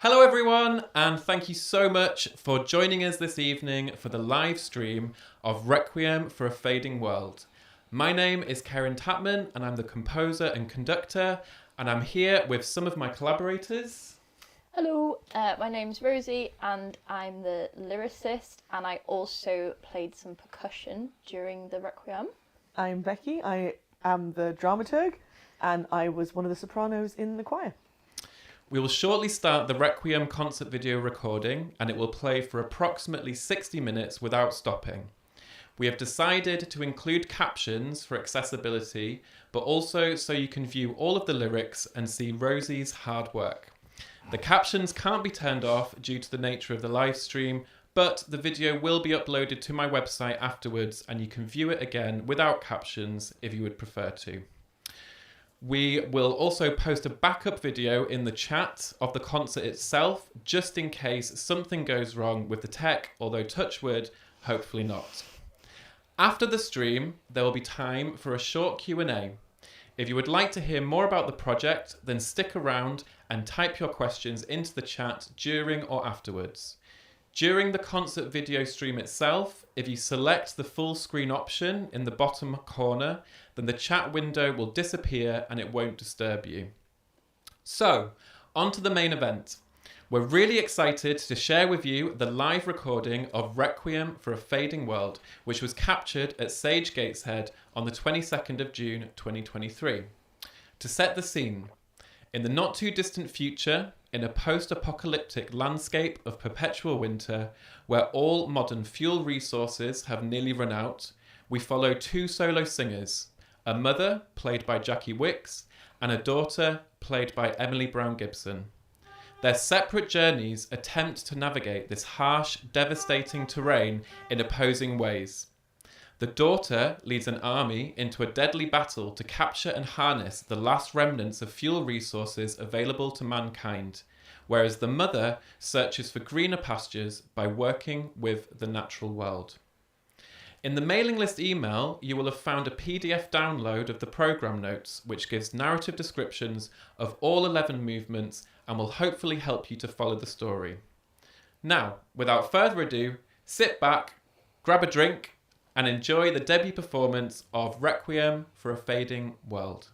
Hello everyone, and thank you so much for joining us this evening for the live stream of Requiem for a Fading World. My name is Karen Tapman and I'm the composer and conductor, and I'm here with some of my collaborators. Hello, my name's Rosie and I'm the lyricist, and I also played some percussion during the Requiem. I'm Becky, I am the dramaturg and I was one of the sopranos in the choir. We will shortly start the Requiem concert video recording, and it will play for approximately 60 minutes without stopping. We have decided to include captions for accessibility, but also so you can view all of the lyrics and see Rosie's hard work. The captions can't be turned off due to the nature of the live stream, but the video will be uploaded to my website afterwards and you can view it again without captions if you would prefer to. We will also post a backup video in the chat of the concert itself, just in case something goes wrong with the tech, although touch wood, hopefully not. After the stream, there will be time for a short Q&A. If you would like to hear more about the project, then stick around and type your questions into the chat during or afterwards. During the concert video stream itself, if you select the full screen option in the bottom corner, then the chat window will disappear and it won't disturb you. So, on to the main event. We're really excited to share with you the live recording of Requiem for a Fading World, which was captured at Sage Gateshead on the 22nd of June 2023. To set the scene, in the not too distant future, in a post-apocalyptic landscape of perpetual winter, where all modern fuel resources have nearly run out, we follow two solo singers, a mother, played by Jackie Wicks, and a daughter, played by Emily Brown Gibson. Their separate journeys attempt to navigate this harsh, devastating terrain in opposing ways. The daughter leads an army into a deadly battle to capture and harness the last remnants of fuel resources available to mankind, whereas the mother searches for greener pastures by working with the natural world. In the mailing list email, you will have found a PDF download of the programme notes, which gives narrative descriptions of all 11 movements and will hopefully help you to follow the story. Now, without further ado, sit back, grab a drink, and enjoy the debut performance of Requiem for a Fading World.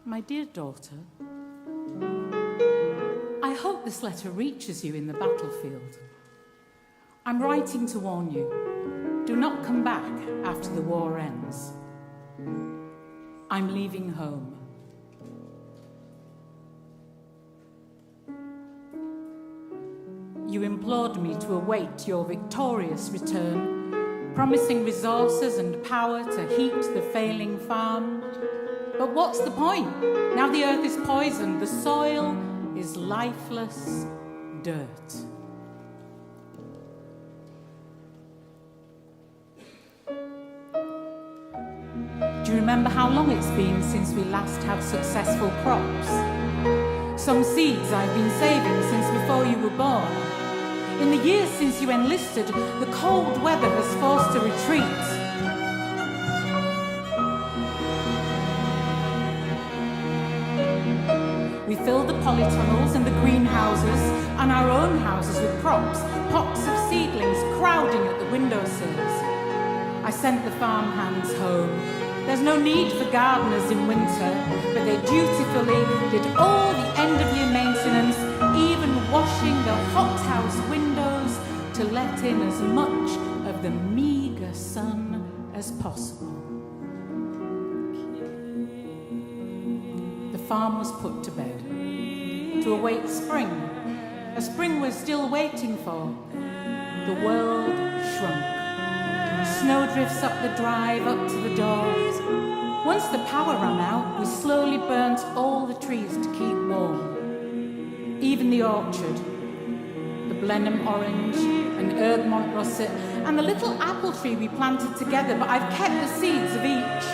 My dear daughter, I hope this letter reaches you in the battlefield. I'm writing to warn you. Do not come back after the war ends. I'm leaving home. You implored me to await your victorious return, promising resources and power to heat the failing farm. But what's the point? Now the earth is poisoned, the soil is lifeless dirt. Do you remember how long it's been since we last had successful crops? Some seeds I've been saving since before you were born. In the years since you enlisted, the cold weather has forced a retreat. We filled the polytunnels and the greenhouses and our own houses with crops, pots of seedlings crowding at the windowsills. I sent the farmhands home. There's no need for gardeners in winter, but they dutifully did all the end-of-year maintenance, even washing the hothouse windows to let in as much of the meagre sun as possible. The farm was put to bed to await spring, a spring we're still waiting for. The world shrunk. Snowdrifts up the drive, up to the doors. Once the power ran out, we slowly burnt all the trees to keep warm. Even the orchard, the Blenheim orange and Erdmont russet, and the little apple tree we planted together, but I've kept the seeds of each.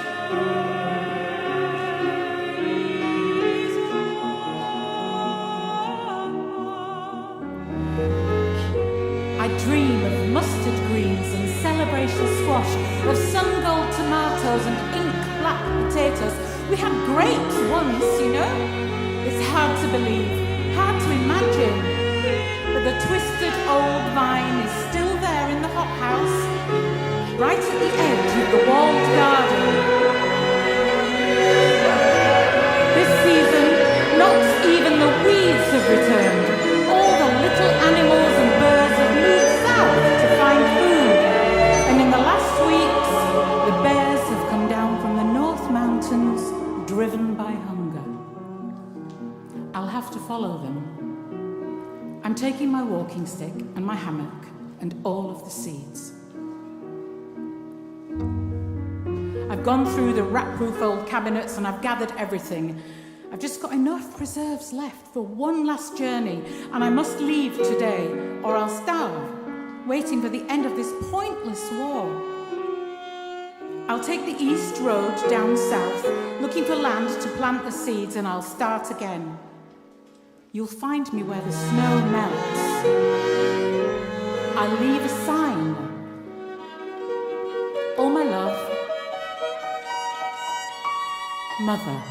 I dream of mustard greens and celebration squash, of sun-gold tomatoes and ink-black potatoes. We had grapes once, you know. It's hard to believe, hard to imagine. But the twisted old vine is still there in the hothouse, right at the edge of the walled garden. This season, not even the weeds have returned. All the little animals and birds have moved south to find food. And in the last weeks, the bears have come down from the North Mountains, driven by hunger. I'll have to follow them. I'm taking my walking stick and my hammock and all of the seeds. I've gone through the rat-proof old cabinets and I've gathered everything. I've just got enough preserves left for one last journey, and I must leave today, or I'll starve, waiting for the end of this pointless war. I'll take the east road down south, looking for land to plant the seeds, and I'll start again. You'll find me where the snow melts. I'll leave a sign. All my love, Mother.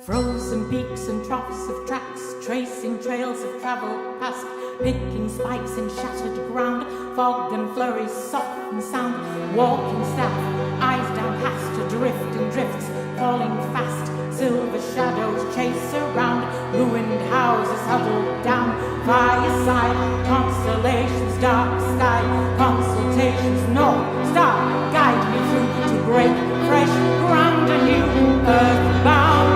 Frozen peaks and troughs of tracks, tracing trails of travel past, picking spikes in shattered ground, fog and flurries, soft and sound, walking staff, eyes down past, adrift in drifts, falling fast, silver shadows chase around, ruined houses huddled down, fireside, constellations, dark sky, consultations, north star, guide me through to break fresh ground, a new earthbound.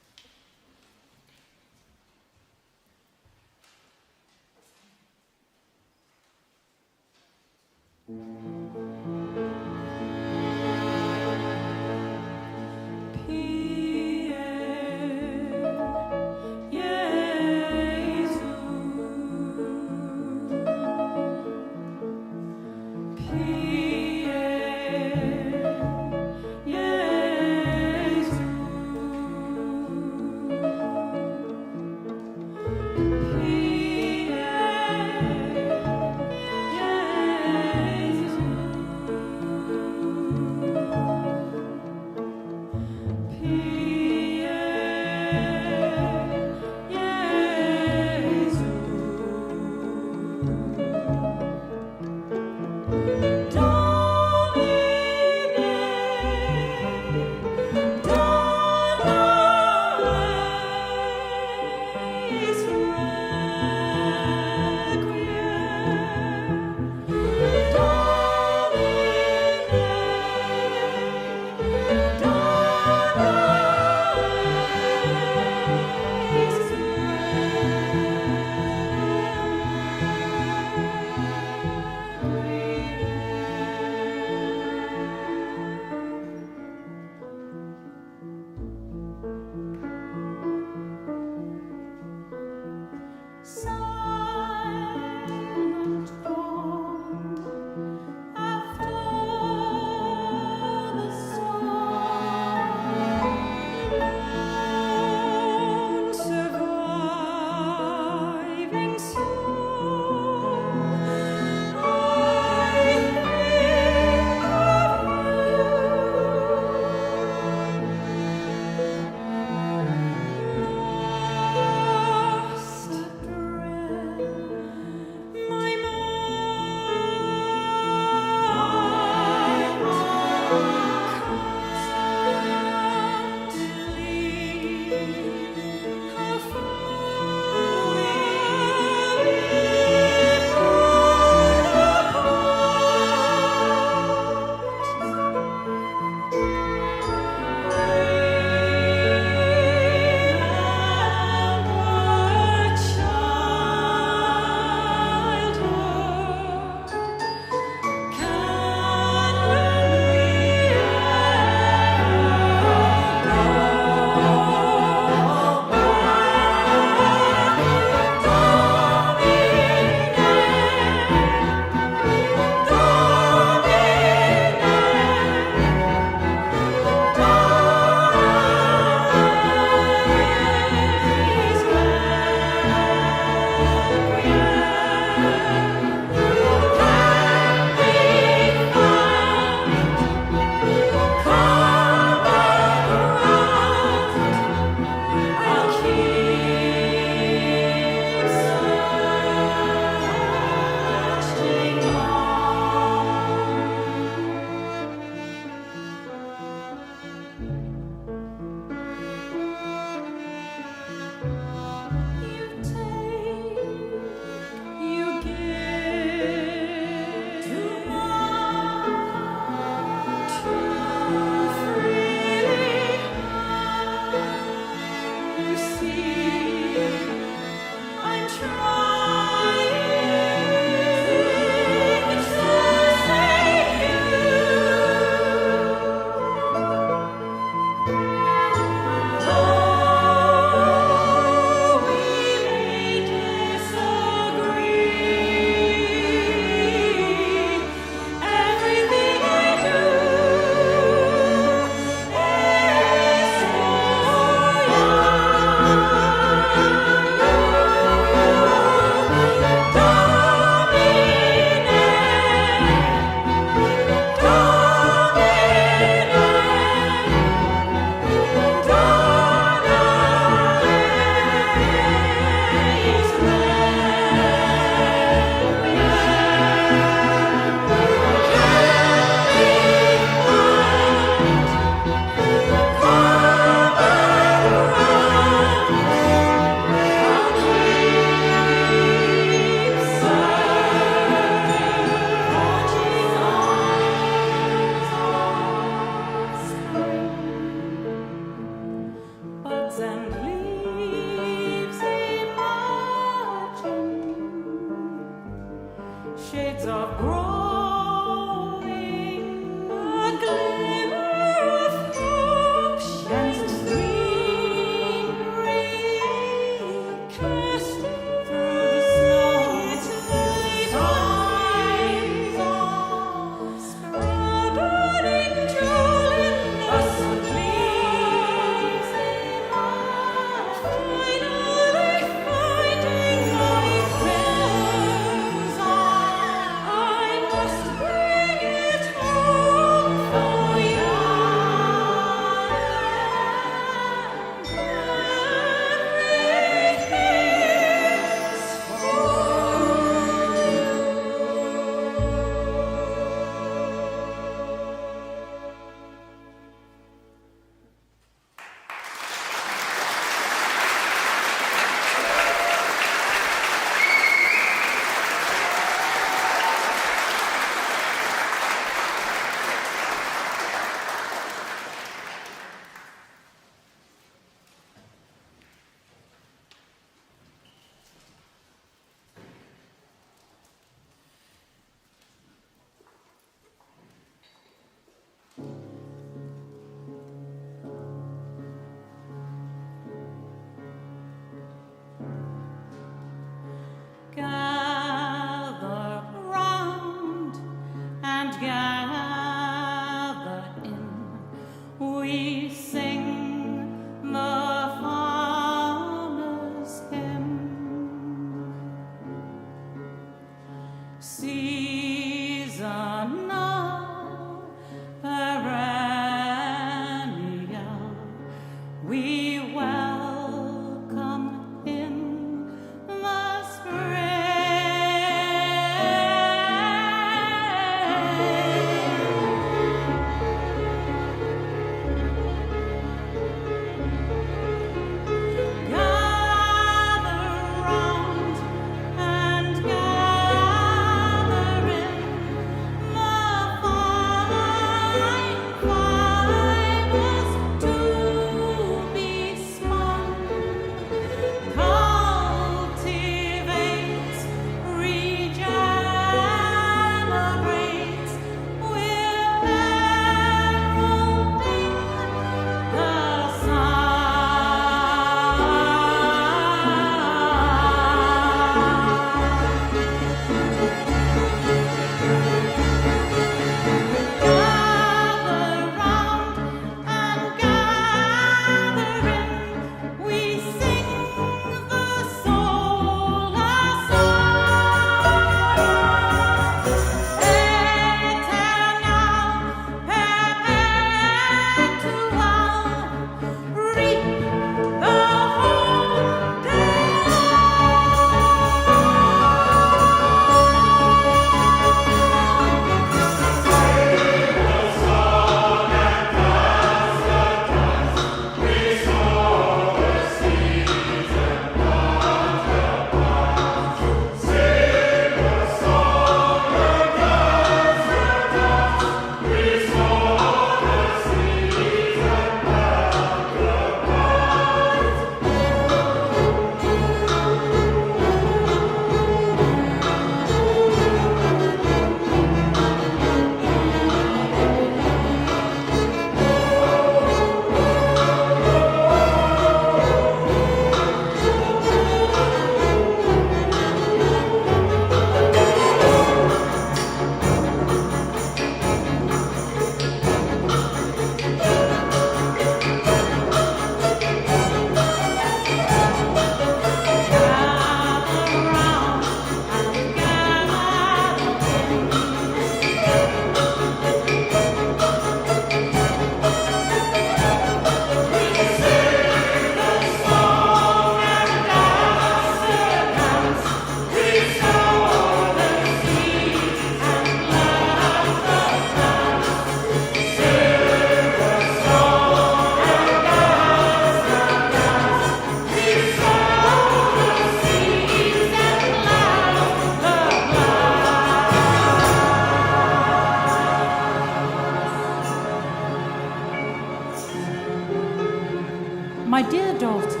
My dear daughter,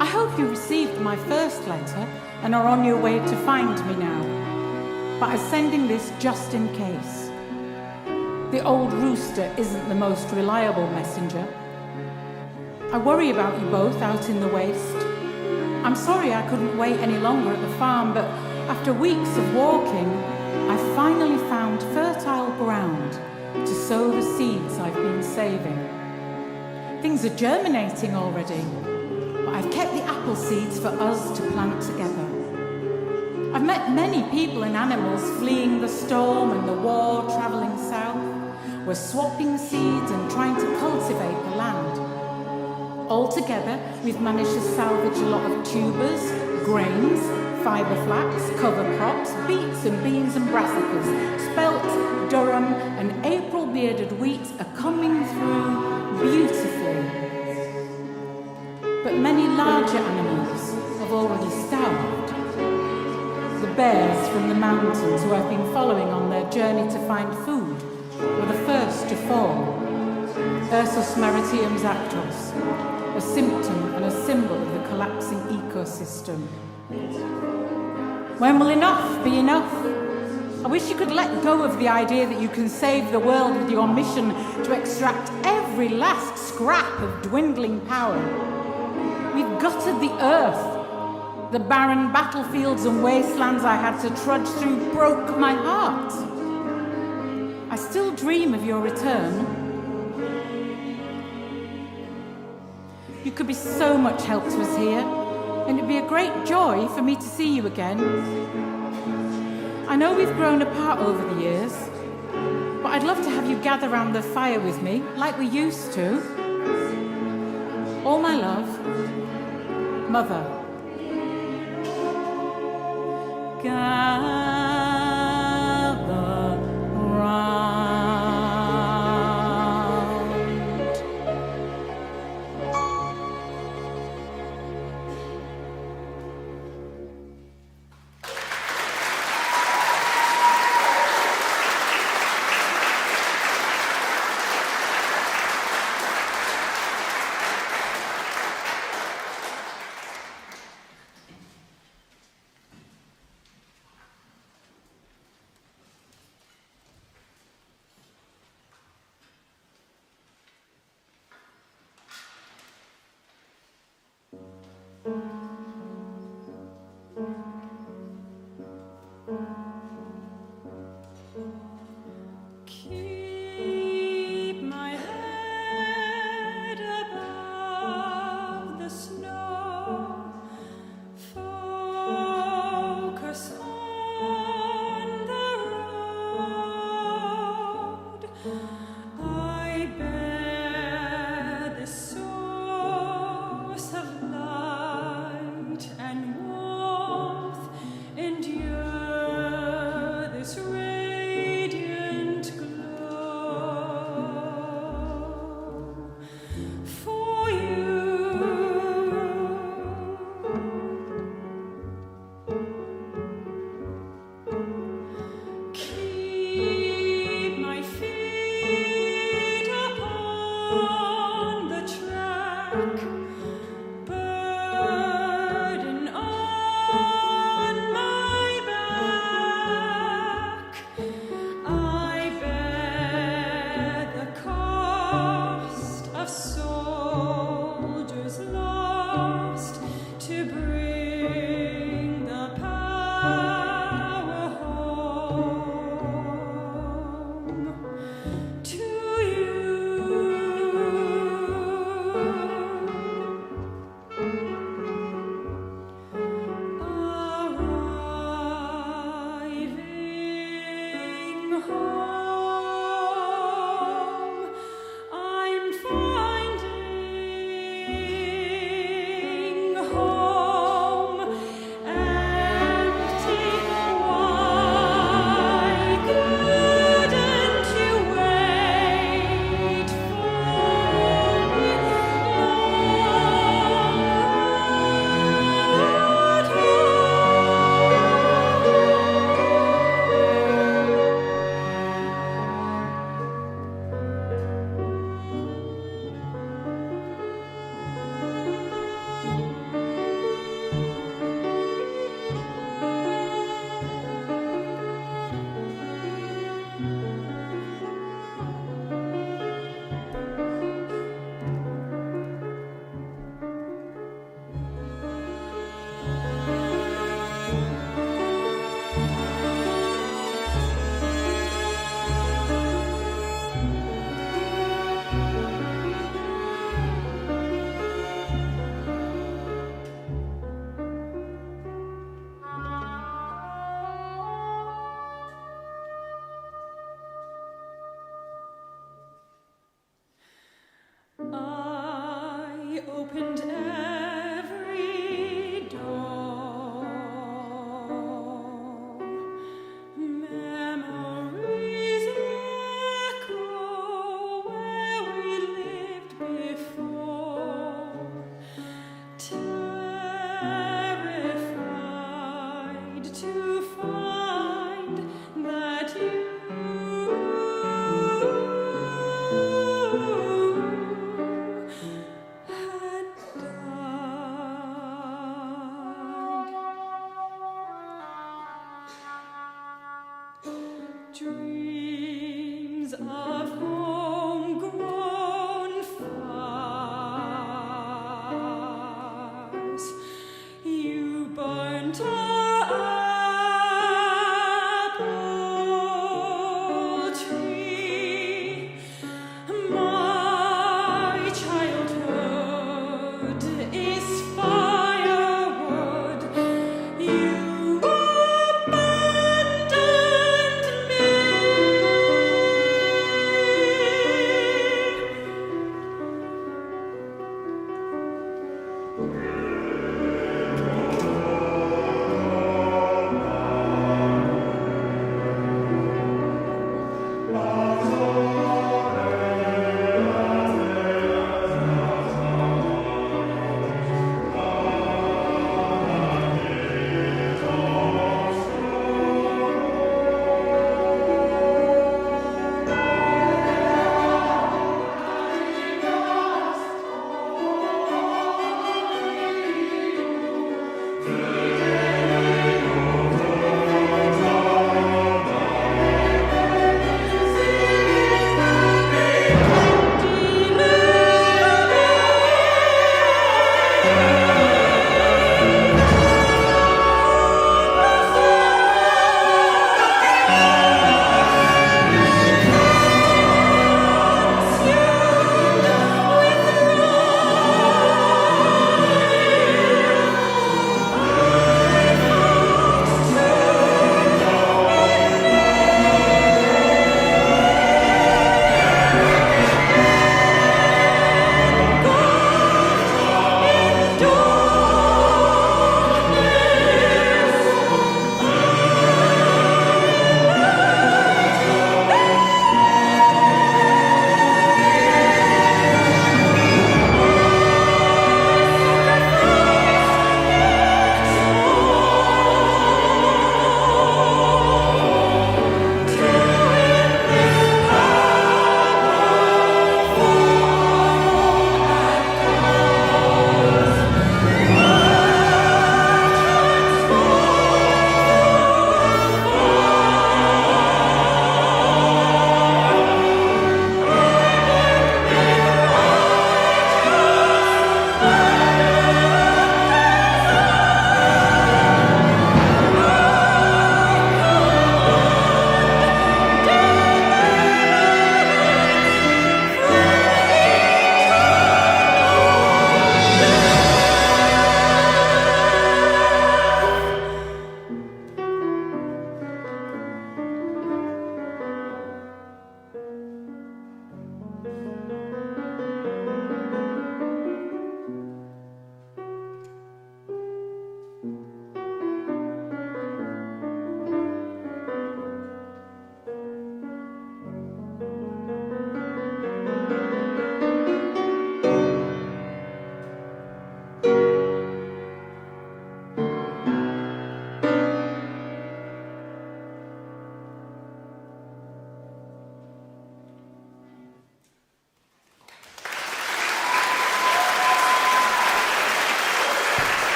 I hope you received my first letter and are on your way to find me now, but I'm sending this just in case. The old rooster isn't the most reliable messenger. I worry about you both out in the waste. I'm sorry I couldn't wait any longer at the farm, but after weeks of walking, I finally found fertile ground to sow the seeds I've been saving. Things are germinating already, but I've kept the apple seeds for us to plant together. I've met many people and animals fleeing the storm and the war, travelling south. We're swapping seeds and trying to cultivate the land. Altogether, we've managed to salvage a lot of tubers, grains, fibre flax, cover crops, beets and beans and brassicas, spelt, durum and April bearded wheat are coming through beautifully. But many larger animals have already starved. The bears from the mountains who I've been following on their journey to find food were the first to fall. Ursus maritium's actos, a symptom and a symbol of the collapsing ecosystem. When will enough be enough? I wish you could let go of the idea that you can save the world with your mission to extract every last scrap of dwindling power. We've gutted the earth. The barren battlefields and wastelands I had to trudge through broke my heart. I still dream of your return. You could be so much help to us here, and it'd be a great joy for me to see you again. I know we've grown apart over the years, but I'd love to have you gather round the fire with me, like we used to. All my love, Mother. Gather round. Keep my head above the snow. Focus on the road. I bear the source of life.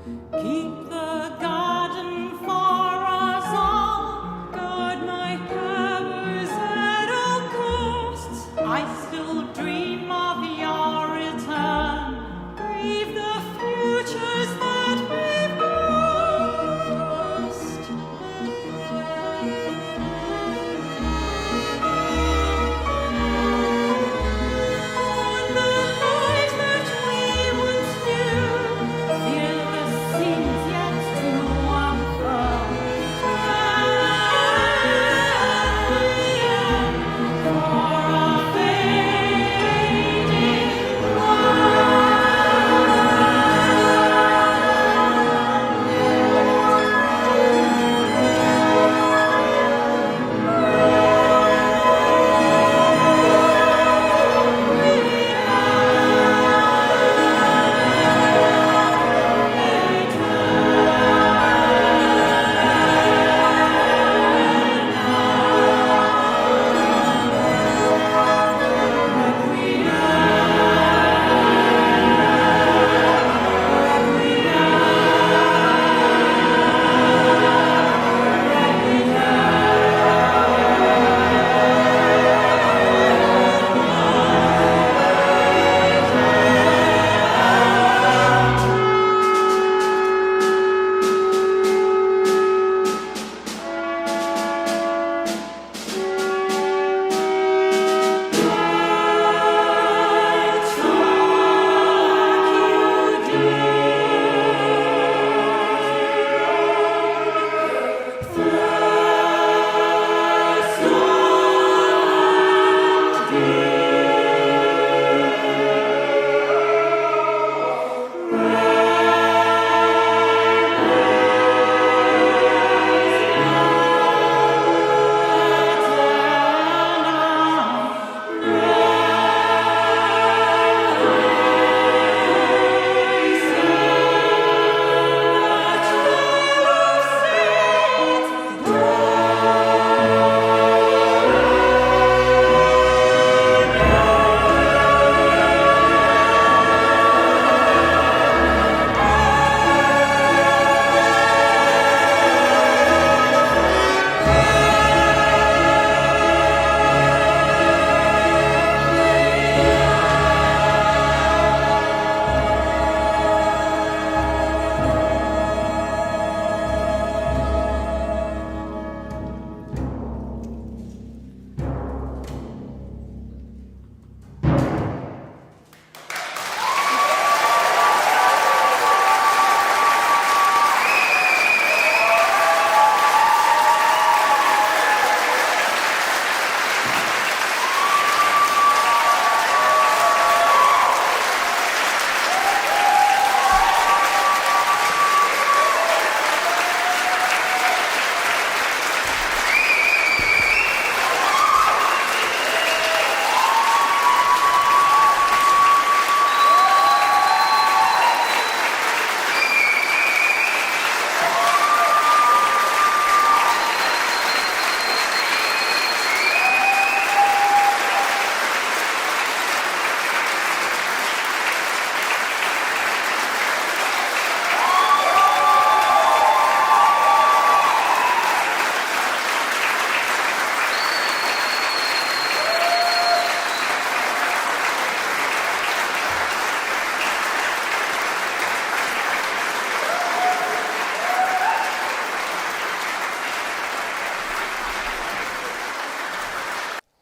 Keep the garden for us all. Guard my powers at all costs. I still dream of your return. Grieve the futures that we've lost. On the lives that we once knew, feel the scenes yet to unfurl. Requiem for a fading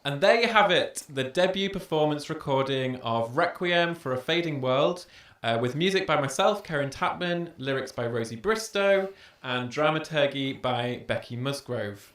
And there you have it, the debut performance recording of Requiem for a Fading World, with music by myself, Karen Tapman, lyrics by Rosie Bristow, and dramaturgy by Becky Musgrove.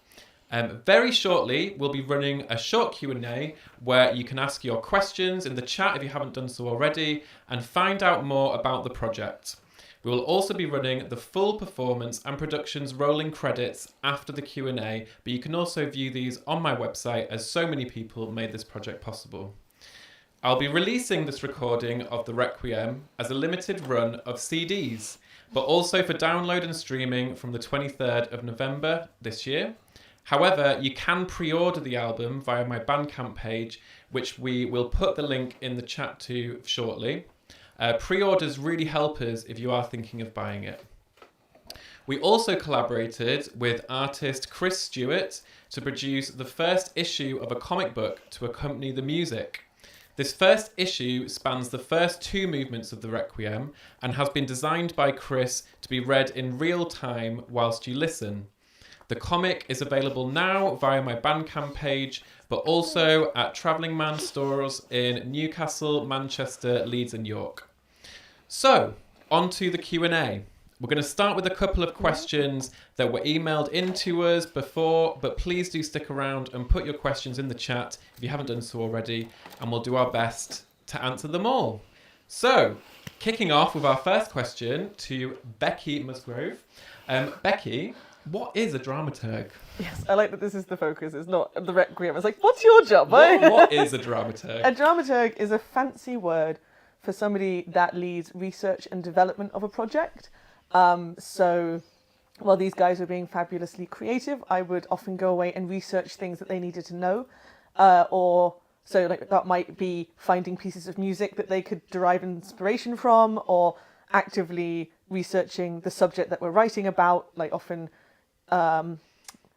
Very shortly, we'll be running a short Q&A where you can ask your questions in the chat if you haven't done so already, and find out more about the project. We will also be running the full performance and production's rolling credits after the Q&A, but you can also view these on my website as so many people made this project possible. I'll be releasing this recording of the Requiem as a limited run of CDs, but also for download and streaming from the 23rd of November this year. However, you can pre-order the album via my Bandcamp page, which we will put the link in the chat to shortly. Pre-orders really help us if you are thinking of buying it. We also collaborated with artist Chris Stewart to produce the first issue of a comic book to accompany the music. This first issue spans the first 2 movements of the Requiem and has been designed by Chris to be read in real time whilst you listen. The comic is available now via my Bandcamp page, but also at Travelling Man stores in Newcastle, Manchester, Leeds and York. So, on to the Q&A. We're going to start with a couple of questions that were emailed in to us before, but please do stick around and put your questions in the chat if you haven't done so already, and we'll do our best to answer them all. So, kicking off with our first question to Becky Musgrove. Becky, what is a dramaturg? Yes, I like that this is the focus. It's not the Requiem. It's like, what's your job? What is a dramaturg? A dramaturg is a fancy word for somebody that leads research and development of a project. So while these guys were being fabulously creative, I would often go away and research things that they needed to know. So like that might be finding pieces of music that they could derive inspiration from, or actively researching the subject that we're writing about, like often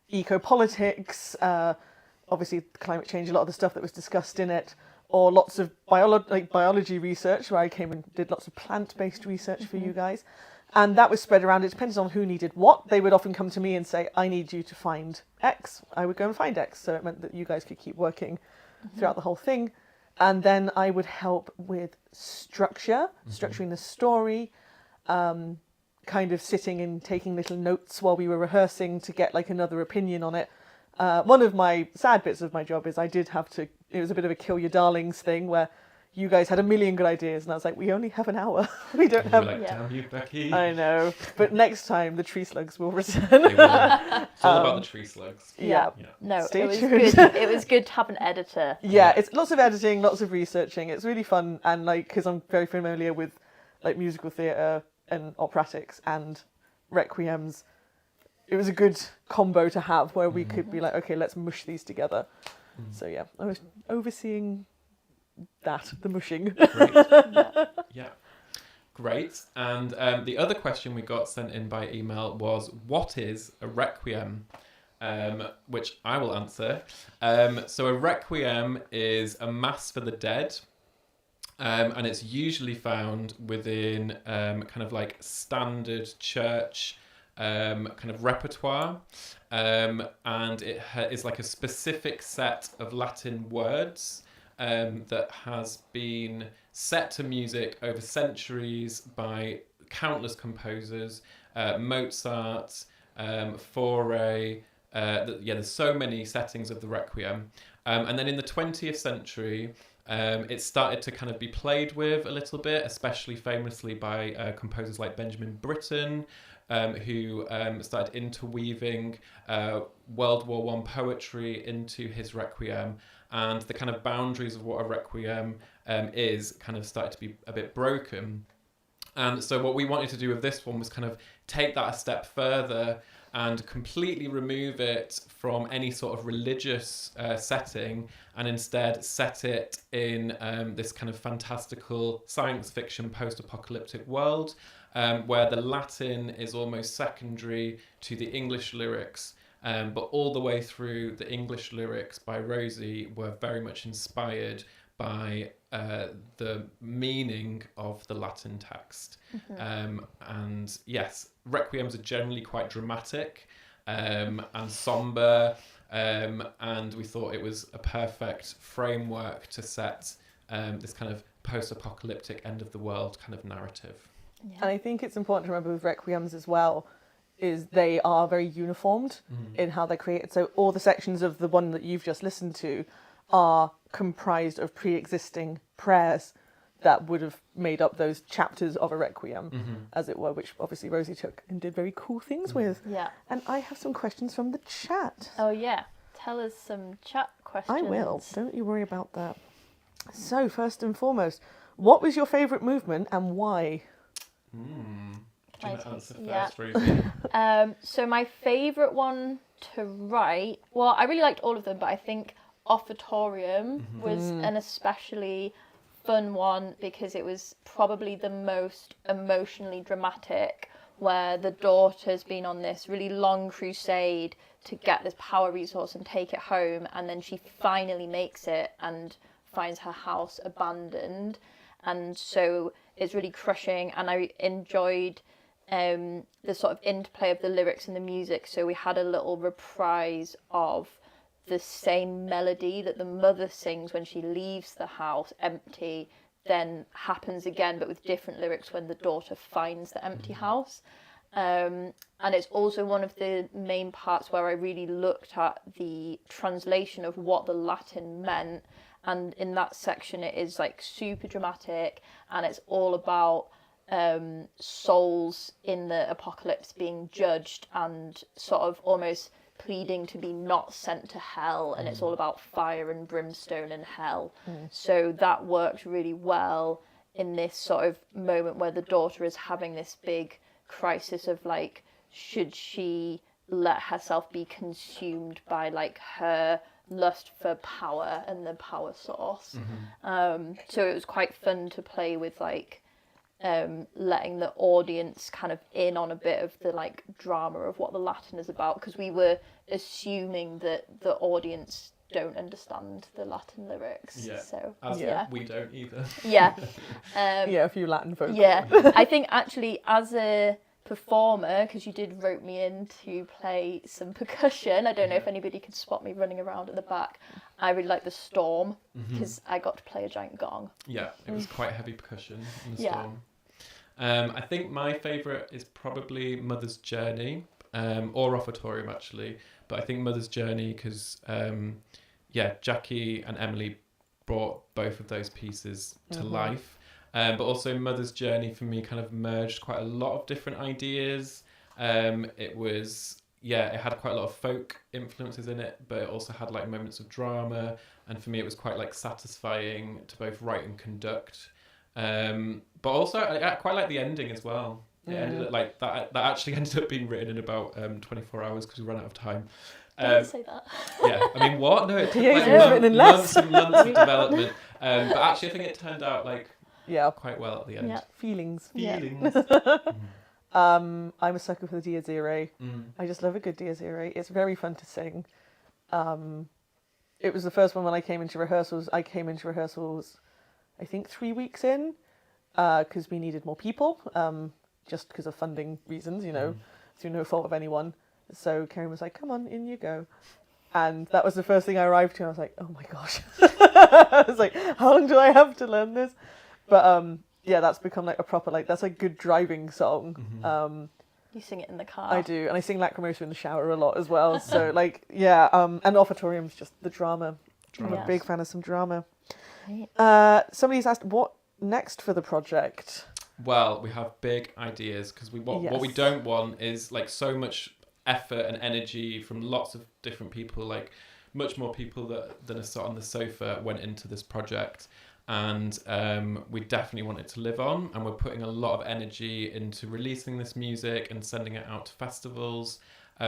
eco-politics, obviously climate change, a lot of the stuff that was discussed in it, or lots of biology research, where I came and did lots of plant-based research for you guys. And that was spread around. It depends on who needed what. They would often come to me and say, I need you to find X. I would go and find X. So it meant that you guys could keep working throughout the whole thing. And then I would help with structuring the story, kind of sitting and taking little notes while we were rehearsing to get like another opinion on it. One of my sad bits of my job is it was a bit of a kill your darlings thing where you guys had a million good ideas, and I was like, we only have an hour. We don't have... Like, damn you, Becky. I know. But next time, the tree slugs will return. They will. It's all about the tree slugs. Yeah. No, Stay it was tuned. good. It was good to have an editor. Yeah, it's lots of editing, lots of researching. It's really fun, and like, because I'm very familiar with like musical theatre and operatics and requiems, it was a good combo to have where we could be like, okay, let's mush these together. So yeah, I was overseeing the mushing. Great. Yeah. Great. And the other question we got sent in by email was, what is a requiem? Which I will answer. So a requiem is a mass for the dead. And it's usually found within kind of like standard church kind of repertoire. And it is like a specific set of Latin words that has been set to music over centuries by countless composers, Mozart, Fauré. There's so many settings of the Requiem. And then in the 20th century, it started to kind of be played with a little bit, especially famously by composers like Benjamin Britten, who started interweaving World War I poetry into his Requiem. And the kind of boundaries of what a requiem is kind of started to be a bit broken. And so what we wanted to do with this one was kind of take that a step further and completely remove it from any sort of religious setting, and instead set it in this kind of fantastical science fiction post-apocalyptic world, where the Latin is almost secondary to the English lyrics. But all the way through, the English lyrics by Rosie were very much inspired by the meaning of the Latin text. And yes, requiems are generally quite dramatic and somber, and we thought it was a perfect framework to set this kind of post-apocalyptic end of the world kind of narrative. Yeah. And I think it's important to remember with requiems as well, is they are very uniformed in how they're created. So all the sections of the one that you've just listened to are comprised of pre-existing prayers that would have made up those chapters of a requiem, as it were, which obviously Rosie took and did very cool things with. Yeah. And I have some questions from the chat. Oh yeah. Tell us some chat questions. I will. Don't you worry about that. So first and foremost, what was your favourite movement and why? Do you want to answer Yeah. first, Rosie? So my favourite one to write, well, I really liked all of them, but I think Offertorium was an especially fun one because it was probably the most emotionally dramatic, where the daughter's been on this really long crusade to get this power resource and take it home, and then she finally makes it and finds her house abandoned, and so it's really crushing. And I enjoyed the sort of interplay of the lyrics and the music, so we had a little reprise of the same melody that the mother sings when she leaves the house empty, then happens again but with different lyrics when the daughter finds the empty house. And it's also one of the main parts where I really looked at the translation of what the Latin meant, and in that section it is like super dramatic, and it's all about souls in the apocalypse being judged and sort of almost pleading to be not sent to hell, and it's all about fire and brimstone and hell. So that worked really well in this sort of moment where the daughter is having this big crisis of like, should she let herself be consumed by like her lust for power and the power source. So it was quite fun to play with like letting the audience kind of in on a bit of the like drama of what the Latin is about, because we were assuming that the audience don't understand the Latin lyrics. Yeah. So We don't either. yeah. Yeah, a few Latin folk. Yeah. I think actually as a performer, because you did rope me in to play some percussion, I don't know if anybody could spot me running around at the back, I really like the storm because I got to play a giant gong. Yeah, it was quite heavy percussion in the Yeah. storm. I think my favourite is probably Mother's Journey, or Offertorium actually, but I think Mother's Journey because, Jackie and Emily brought both of those pieces to life. But also Mother's Journey for me kind of merged quite a lot of different ideas. It had quite a lot of folk influences in it, but it also had like moments of drama, and for me it was quite like satisfying to both write and conduct. But also I quite like the ending as well. It ended up like that actually ended up being written in about 24 hours because we ran out of time. Don't say that. Yeah, I mean, what? No, it took Yeah, like it was written in less. months and months of development. But actually I think it turned out like Yeah, quite well at the end. Yeah. feelings. Yeah. Feelings. I'm a sucker for the Dies Irae. I just love a good Dies Irae. It's very fun to sing. It was the first one when I came into rehearsals. I think 3 weeks in, because we needed more people, just because of funding reasons, through no fault of anyone. So Karen was like, come on, in you go. And that was the first thing I arrived to. And I was like, oh my gosh. I was like, how long do I have to learn this? But that's become like a proper, like, that's a good driving song. You sing it in the car. I do. And I sing Lacrimosa in the shower a lot as well. So and Offertorium's just the drama. I'm a big fan of some drama. Right. Somebody's asked, what next for the project? Well, we have big ideas because what we Yes. don't want is like so much effort and energy from lots of different people, like much more people than are sat on the sofa went into this project, and we definitely want it to live on, and we're putting a lot of energy into releasing this music and sending it out to festivals.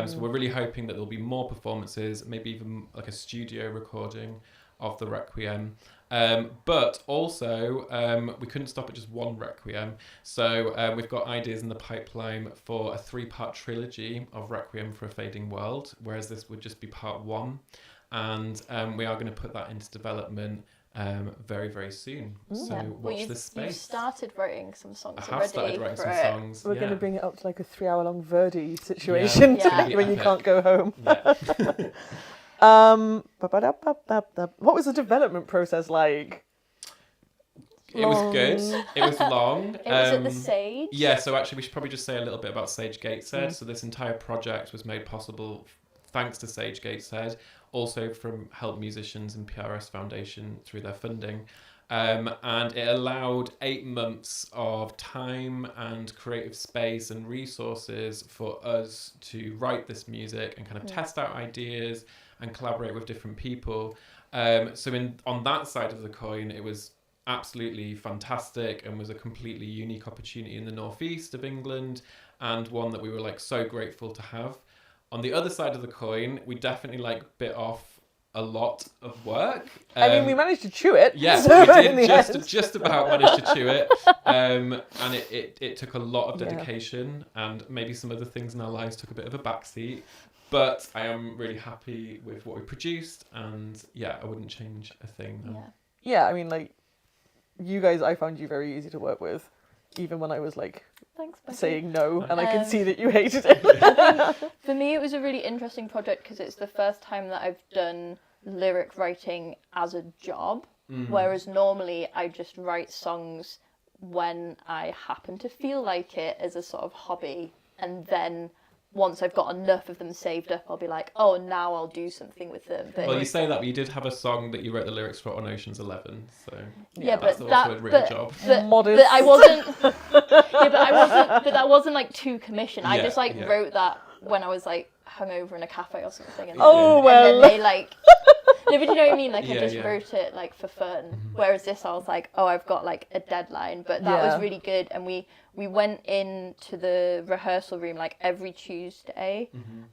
So we're really hoping that there'll be more performances, maybe even like a studio recording of the Requiem. But also, we couldn't stop at just one Requiem. So we've got ideas in the pipeline for a 3-part trilogy of Requiem for a Fading World, whereas this would just be part 1. And we are going to put that into development very, very soon. So watch this space. You've started writing some songs I have already. started writing for some it. songs. We're yeah. going to bring it up to like a 3-hour-long Verdi situation Yeah. It's gonna be when you epic. can't go home. Yeah. What was the development process like? It was good. It was long. It was at the Sage. Yeah, so actually we should probably just say a little bit about Sage Gateshead. So this entire project was made possible thanks to Sage Gateshead, also from Help Musicians and PRS Foundation through their funding. And it allowed 8 months of time and creative space and resources for us to write this music and kind of test out ideas and collaborate with different people. So on that side of the coin, it was absolutely fantastic and was a completely unique opportunity in the northeast of England, and one that we were like so grateful to have. On the other side of the coin, we definitely like bit off a lot of work. I mean, we managed to chew it. Yeah, so we in the did end. just about manage to chew it. And it took a lot of dedication, and maybe some other things in our lives took a bit of a backseat. But I am really happy with what we produced, and yeah, I wouldn't change a thing. No. Yeah, I mean, like, you guys, I found you very easy to work with, even when I was like Thanks, Becky. saying no, and I could see that you hated it. For me, it was a really interesting project because it's the first time that I've done lyric writing as a job, whereas normally I just write songs when I happen to feel like it as a sort of hobby, and then once I've got enough of them saved up, I'll be like, oh, now I'll do something with them. But Well, you say that, but you did have a song that you wrote the lyrics for on Ocean's 11, so yeah, that's but also a real job. Modest. But I wasn't. But that wasn't like to commission. I just like wrote that when I was like hungover in a cafe or something. And Oh, and then they like. No, but you know what I mean? Like, I just yeah. wrote it, like, for fun. Whereas this, I was like, oh, I've got, like, a deadline. But that was really good. And we went into the rehearsal room, like, every Tuesday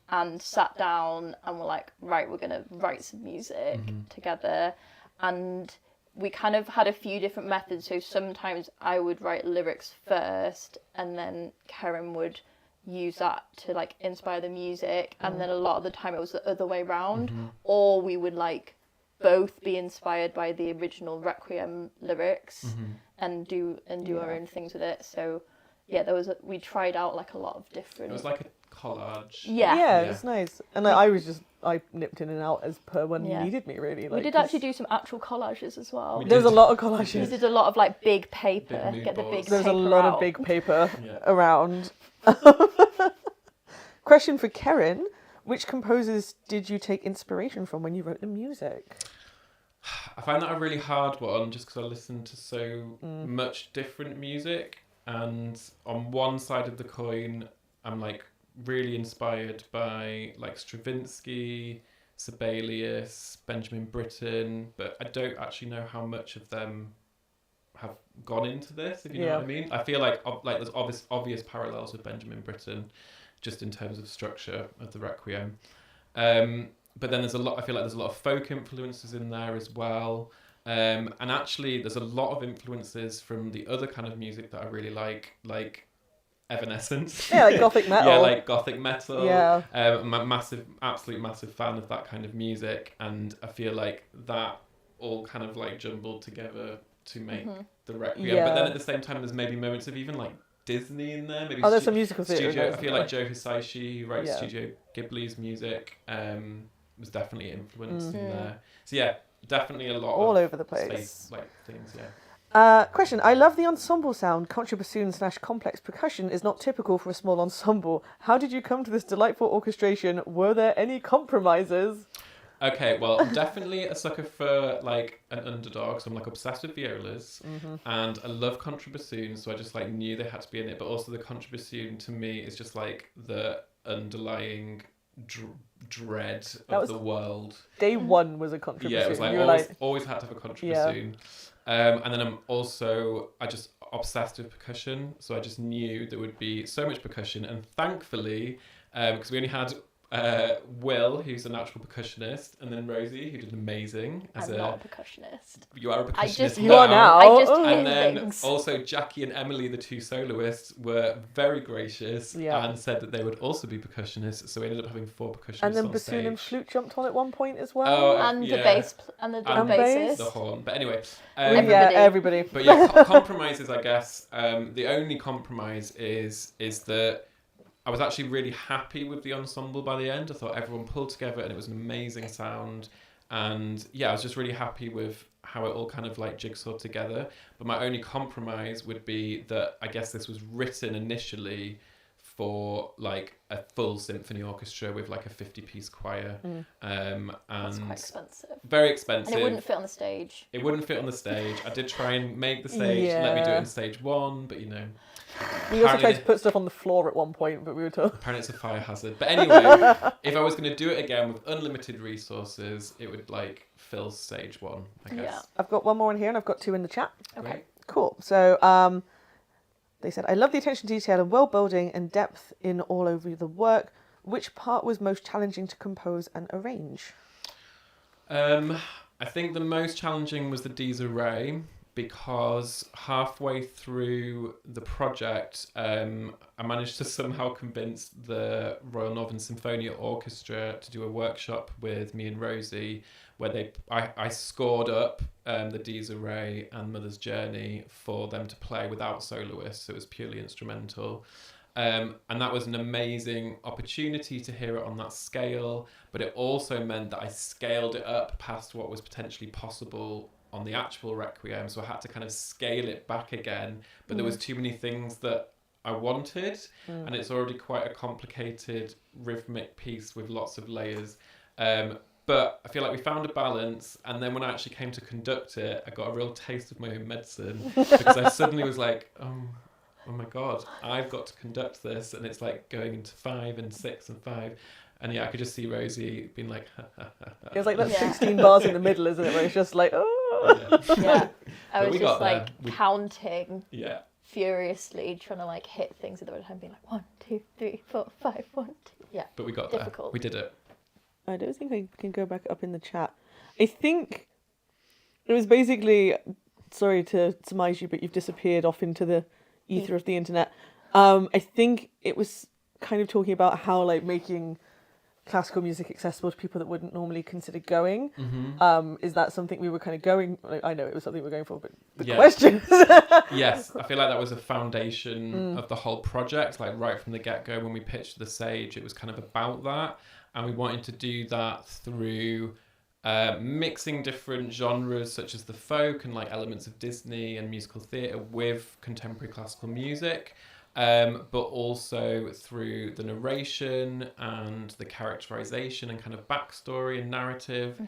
and sat down and were like, right, we're going to write some music together. And we kind of had a few different methods. So sometimes I would write lyrics first, and then Karen would use that to like inspire the music, and then a lot of the time it was the other way around, or we would like both be inspired by the original Requiem lyrics and do our own things with it. So yeah, we tried out like a lot of different. It was like a collage. Yeah, it was nice. And I nipped in and out as per when you needed me, really. Like, we did actually do some actual collages as well. There's a lot of collages. We did a lot of like big paper. Big Get the mood big boards. There's paper a lot out. of big paper around. Question for Karen. Which composers did you take inspiration from when you wrote the music? I find that a really hard one, just because I listen to so much different music, and on one side of the coin, I'm like really inspired by like Stravinsky, Sibelius, Benjamin Britten, but I don't actually know how much of them have gone into this, if you know what I mean. I feel like there's obvious parallels with Benjamin Britten, just in terms of structure of the Requiem. But then I feel like there's a lot of folk influences in there as well. And actually there's a lot of influences from the other kind of music that I really like Evanescence. Yeah, like gothic metal. Yeah, like gothic metal. Yeah. I'm a absolute massive fan of that kind of music, and I feel like that all kind of like jumbled together to make the Requiem. Yeah. But then at the same time, there's maybe moments of even like Disney in there. Maybe there's some musical theatre. I feel like Joe Hisaishi, who writes Studio Ghibli's music, was definitely influenced in there. So yeah, definitely a lot all of over the place. space, like things. Yeah. Question. I love the ensemble sound. Contrabassoon/complex percussion is not typical for a small ensemble. How did you come to this delightful orchestration? Were there any compromises? Okay, well, I'm definitely a sucker for like an underdog, so I'm like obsessed with violas, and I love contrabassoon, so I just like knew they had to be in it. But also the contrabassoon to me is just like the underlying dread of the world. Day one was a contrabassoon. Yeah, it was like always had to have a contrabassoon. And then I just obsessed with percussion, so I just knew there would be so much percussion, and thankfully, because we only had Will, who's a natural percussionist, and then Rosie, who did amazing. I'm not a percussionist. You are a percussionist You are now. I just hear And then things. also Jackie and Emily, the two soloists, were very gracious and said that they would also be percussionists. So we ended up having 4 percussionists And then on bassoon stage. and flute jumped on at one point as well. Oh, And the bass and the drum bassist. the horn. But anyway, everybody. But yeah, compromises, I guess. The only compromise is that I was actually really happy with the ensemble by the end. I thought everyone pulled together and it was an amazing sound. And yeah, I was just really happy with how it all kind of like jigsawed together. But my only compromise would be that I guess this was written initially for like a full symphony orchestra with like a 50-piece choir. And That's quite expensive. Very expensive. And it wouldn't fit on the stage. It wouldn't fit on the stage. I did try and make the stage, let me do it in stage 1, but you know. We also tried to put stuff on the floor at one point, but we were told. Apparently it's a fire hazard. But anyway, if I was going to do it again with unlimited resources, it would like fill stage 1, I guess. Yeah. I've got one more in here and I've got 2 in the chat. Okay. Great. Cool. So they said, I love the attention to detail and world building and depth in all over the work. Which part was most challenging to compose and arrange? I think the most challenging was the disarray, because halfway through the project, I managed to somehow convince the Royal Northern Symphonia Orchestra to do a workshop with me and Rosie, where I scored up the disarray and Mother's Journey for them to play without soloists. So it was purely instrumental. And that was an amazing opportunity to hear it on that scale, but it also meant that I scaled it up past what was potentially possible on the actual Requiem, so I had to kind of scale it back again, but there was too many things that I wanted, and it's already quite a complicated rhythmic piece with lots of layers. But I feel like we found a balance, and then when I actually came to conduct it, I got a real taste of my own medicine, because I suddenly was like, oh my God, I've got to conduct this, and it's like going into 5 and 6 and 5. And yeah, I could just see Rosie being like, It was like that 16 bars in the middle, isn't it? Where it's just like, oh. Yeah. I But was we just got like there. counting Yeah. furiously, trying to like hit things at the right time, being like 1, 2, 3, 4, 5, 1, 2. Yeah. But we got Difficult. there. We did it. I don't think I can go back up in the chat. I think it was basically, sorry to surmise you, but you've disappeared off into the ether of the internet. I think it was kind of talking about how like making classical music accessible to people that wouldn't normally consider going. Is that something we were kind of going? Like, I know it was something we were going for, but the Yeah. question. Yes, I feel like that was a foundation of the whole project. Like right from the get-go, when we pitched the Sage, it was kind of about that, and we wanted to do that through mixing different genres such as the folk and like elements of Disney and musical theatre with contemporary classical music, but also through the narration and the characterization and kind of backstory and narrative,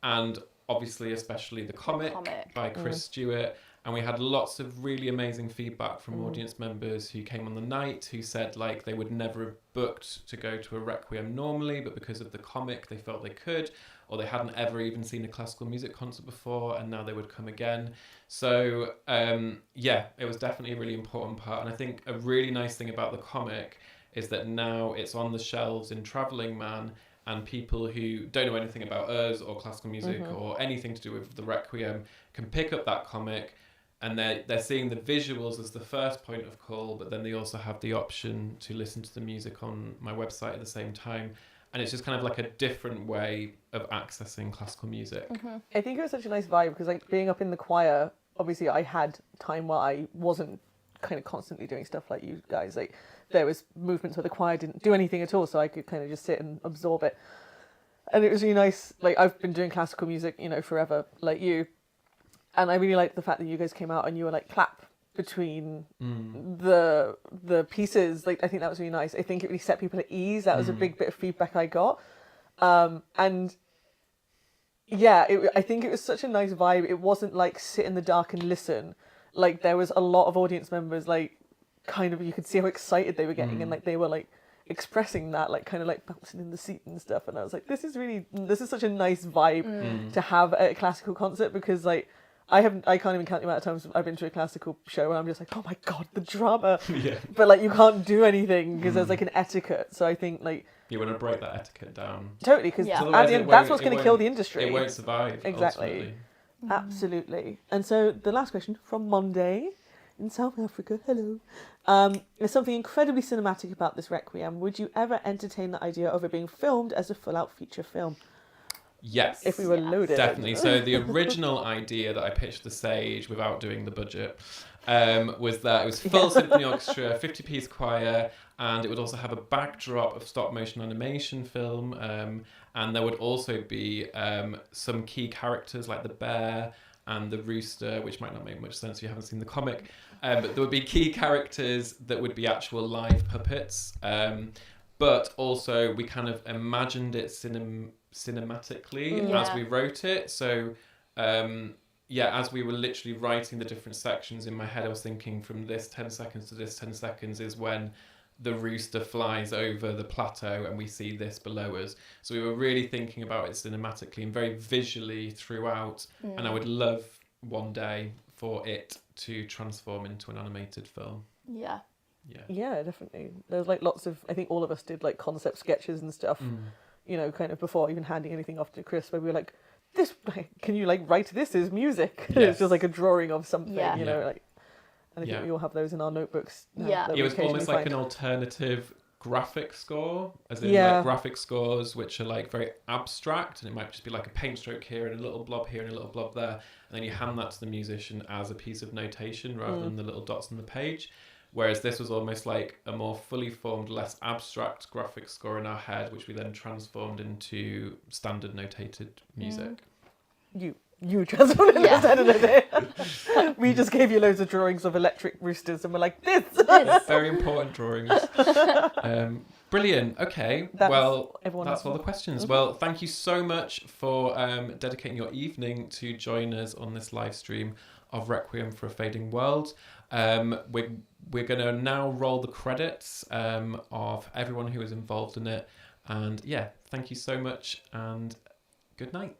and obviously especially the comic by Chris Stewart. And we had lots of really amazing feedback from audience members who came on the night, who said like they would never have booked to go to a Requiem normally, but because of the comic they felt they could, or they hadn't ever even seen a classical music concert before, and now they would come again. So yeah, it was definitely a really important part. And I think a really nice thing about the comic is that now it's on the shelves in Travelling Man, and people who don't know anything about us or classical music or anything to do with the Requiem can pick up that comic, and they're seeing the visuals as the first point of call, but then they also have the option to listen to the music on my website at the same time. And it's just kind of like a different way of accessing classical music. I think it was such a nice vibe because like being up in the choir, obviously I had time where I wasn't kind of constantly doing stuff like you guys. Like there was movements where the choir didn't do anything at all, so I could kind of just sit and absorb it. And it was really nice. Like I've been doing classical music, you know, forever, like you. And I really liked the fact that you guys came out and you were like clap between the pieces. Like I think that was really nice. I think it really set people at ease. That was a big bit of feedback I got. And yeah, I think it was such a nice vibe. It wasn't like sit in the dark and listen. Like there was a lot of audience members, like kind of, you could see how excited they were getting, and like they were like expressing that, like kind of like bouncing in the seat and stuff. And I was like, this is such a nice vibe to have at a classical concert, because like I can't even count the amount of times I've been to a classical show and I'm just like, oh my God, the drama. But like you can't do anything because there's like an etiquette. So I think like You want to break that etiquette down. totally, because Yeah. at the end, that's what's going to kill the industry. It won't survive. Exactly. Ultimately. Absolutely. And so the last question from Monday in South Africa, hello. There's something incredibly cinematic about this Requiem. Would you ever entertain the idea of it being filmed as a full-out feature film? Yes. If we were loaded. Definitely. So the original idea that I pitched the Sage without doing the budget was that it was full symphony orchestra, 50-piece choir, and it would also have a backdrop of stop motion animation film, and there would also be some key characters like the bear and the rooster, which might not make much sense if you haven't seen the comic, but there would be key characters that would be actual live puppets, but also we kind of imagined it cinematically as we wrote it. So as we were literally writing the different sections in my head, I was thinking from this 10 seconds to this 10 seconds is when the rooster flies over the plateau and we see this below us. So we were really thinking about it cinematically and very visually throughout. And I would love one day for it to transform into an animated film. Yeah. Yeah, definitely. There's like lots of, I think all of us did like concept sketches and stuff, you know, kind of before even handing anything off to Chris, where we were like, this, can you like write this as music? Yes. It's just like a drawing of something, Yeah. you know, like. And I think Yeah. we all have those in our notebooks. Now, Yeah. that It we was almost occasionally like an find. alternative graphic score, as in Yeah. like graphic scores which are like very abstract, and it might just be like a paint stroke here and a little blob here and a little blob there, and then you hand that to the musician as a piece of notation rather than the little dots on the page. Whereas this was almost like a more fully formed, less abstract graphic score in our head, which we then transformed into standard notated music. You transformed it Yeah. at the end of the day. We just gave you loads of drawings of electric roosters and we're like, this! Very important drawings. Brilliant. Okay. That's Well, everyone that's else. all the questions. Well, thank you so much for dedicating your evening to join us on this live stream of Requiem for a Fading World. We're going to now roll the credits of everyone who was involved in it. And yeah, thank you so much and good night.